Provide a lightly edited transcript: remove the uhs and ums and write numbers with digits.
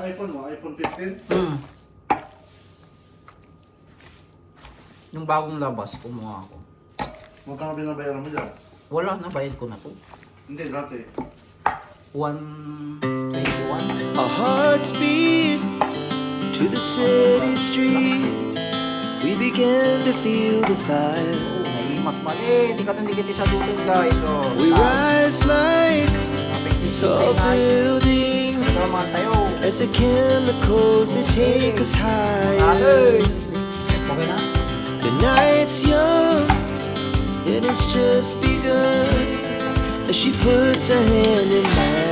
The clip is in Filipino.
iPhone mo? iPhone 15? Yung bagong labas, kumuha ako. Magkano binabayaran mo dyan? Wala na, bayad ko na to. Hindi, dati. 121. Our hearts beat to the city streets. We began to feel the fire. Naimas mali, hindi ka nandikit sa dutol guys. So, We rise like tall buildings as the chemicals that take us higher. Okay na? The night's young, it has just begun as she puts her hand in mine.